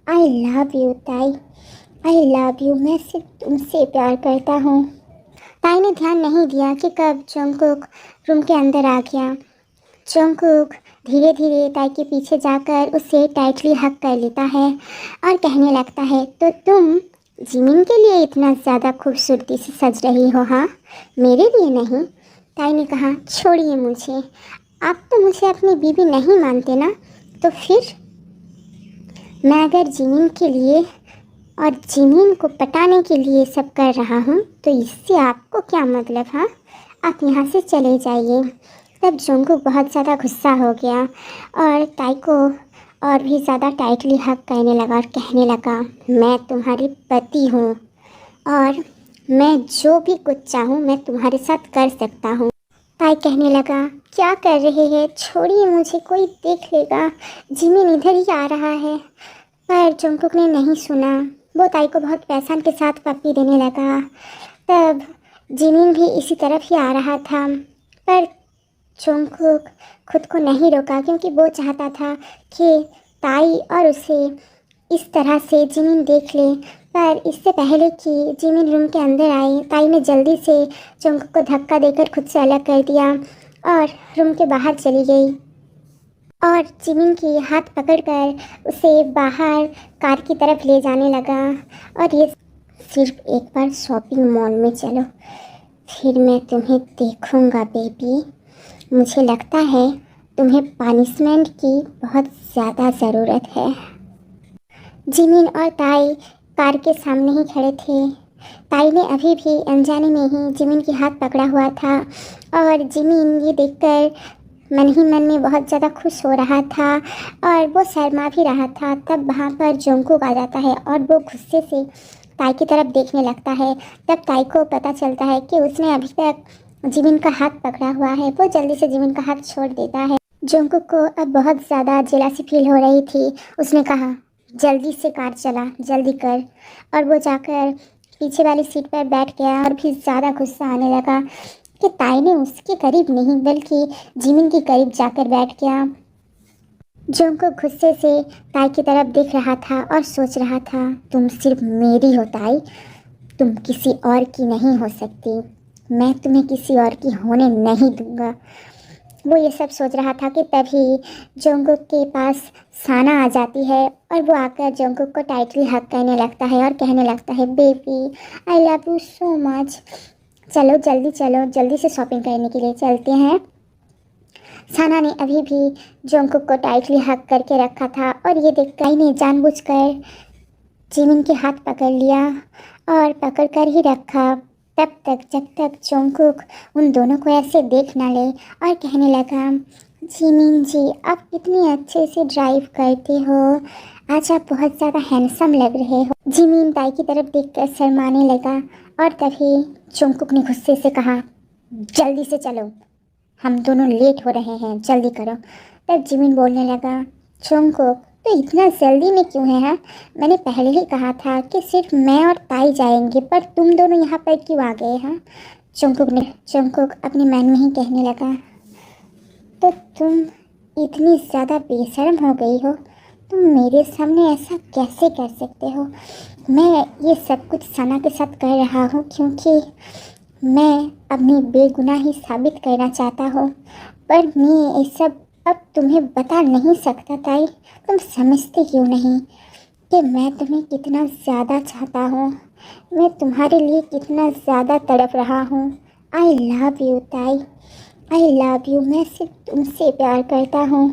I love you ताई, I love you. मैं सिर्फ तुमसे प्यार करता हूँ। ताई ने ध्यान नहीं दिया कि कब जंगकुक रूम के अंदर आ गया। जंगकुक धीरे धीरे ताई के पीछे जाकर उसे टाइटली हक कर लेता है और कहने लगता है, तो तुम जिमिन के लिए इतना ज़्यादा खूबसूरती से सज रही हो? हाँ, मेरे लिए नहीं। ताई ने कहा, छोड़िए मुझे, आप तो मुझे अपनी बीवी नहीं मानते ना, तो फिर मैं अगर जिमिन के लिए और जिमिन को पटाने के लिए सब कर रहा हूँ तो इससे आपको क्या मतलब? हाँ, आप यहाँ से चले जाइए। तब जंगकुक बहुत ज़्यादा गुस्सा हो गया और ताई को और भी ज़्यादा टाइटली हक करने लगा और कहने लगा, मैं तुम्हारी पति हूँ और मैं जो भी कुछ चाहूँ मैं तुम्हारे साथ कर सकता हूँ। ताई कहने लगा, क्या कर रहे हैं? छोड़िए मुझे, कोई देख लेगा, जिमिन इधर ही आ रहा है। पर जंगकुक ने नहीं सुना। वो ताई को बहुत पैसान के साथ पप्पी देने लगा। तब जिमिन भी इसी तरफ ही आ रहा था, पर जंगकुक खुद को नहीं रोका क्योंकि वो चाहता था कि ताई और उसे इस तरह से जिमिन देख ले। पर इससे पहले कि जिमिन रूम के अंदर आए, ताई ने जल्दी से जंगकुक को धक्का देकर खुद से अलग कर दिया और रूम के बाहर चली गई और जिमिन की हाथ पकड़कर उसे बाहर कार की तरफ ले जाने लगा। और ये, सिर्फ एक बार शॉपिंग मॉल में चलो, फिर मैं तुम्हें देखूंगा बेबी। मुझे लगता है तुम्हें पनिशमेंट की बहुत ज़्यादा ज़रूरत है। जिमिन और ताई कार के सामने ही खड़े थे। ताई ने अभी भी अनजाने में ही जिमिन की हाथ पकड़ा हुआ था और जिमिन ये देखकर मन ही मन में बहुत ज़्यादा खुश हो रहा था और वो शर्मा भी रहा था। तब वहाँ पर जंगकुक आ जाता है और वो गुस्से से ताई की तरफ देखने लगता है। तब ताई को पता चलता है कि उसने अभी तक जिमिन का हाथ पकड़ा हुआ है। वो जल्दी से जिमिन का हाथ छोड़ देता है। जंगकुक को अब बहुत ज़्यादा जेलसी फील हो रही थी। उसने कहा, जल्दी से कार चला, जल्दी कर। और वो जाकर पीछे वाली सीट पर बैठ गया और भी ज़्यादा गुस्सा आने लगा कि ताई ने उसके करीब नहीं बल्कि जिमिन के करीब जाकर बैठ गया। जंगकुक गुस्से से ताई की तरफ देख रहा था और सोच रहा था, तुम सिर्फ मेरी हो ताई, तुम किसी और की नहीं हो सकती, मैं तुम्हें किसी और की होने नहीं दूंगा। वो ये सब सोच रहा था कि तभी जंगकुक के पास साना आ जाती है और वो आकर जंगकुक को टाइटली हक करने लगता है और कहने लगता है, baby I love you so much, चलो जल्दी चलो, जल्दी से शॉपिंग करने के लिए चलते हैं। साना ने अभी भी जंगकुक को टाइटली हक करके रखा था और ये देख ताई ने जानबूझकर जिमिन के हाथ पकड़ लिया और पकड़ कर ही रखा तब तक जब तक जंगकुक उन दोनों को ऐसे देख ना ले और कहने लगा, जिमिन जी आप कितनी अच्छे से ड्राइव करते हो, आज आप बहुत ज़्यादा हैंडसम लग रहे हो। जिमिन ताई की तरफ देखकर शर्माने लगा और तभी जंगकुक ने गुस्से से कहा, जल्दी से चलो, हम दोनों लेट हो रहे हैं, जल्दी करो। तब जिमिन बोलने लगा, जंगकुक तो इतना जल्दी में क्यों है? हाँ, मैंने पहले ही कहा था कि सिर्फ मैं और ताई जाएंगे, पर तुम दोनों यहाँ पर क्यों आ गए? हाँ, जंगकुक अपने मन में ही कहने लगा, तो तुम इतनी ज़्यादा बेशर्म हो गई हो, तुम मेरे सामने ऐसा कैसे कर सकते हो? मैं ये सब कुछ सना के साथ कर रहा हूँ क्योंकि मैं अपनी बेगुनाही साबित करना चाहता हूँ, पर मैं ये सब अब तुम्हें बता नहीं सकता ताई। तुम समझते क्यों नहीं कि मैं तुम्हें कितना ज़्यादा चाहता हूँ, मैं तुम्हारे लिए कितना ज़्यादा तड़प रहा हूँ। आई लव यू ताई, आई लव यू। मैं सिर्फ तुमसे प्यार करता हूँ।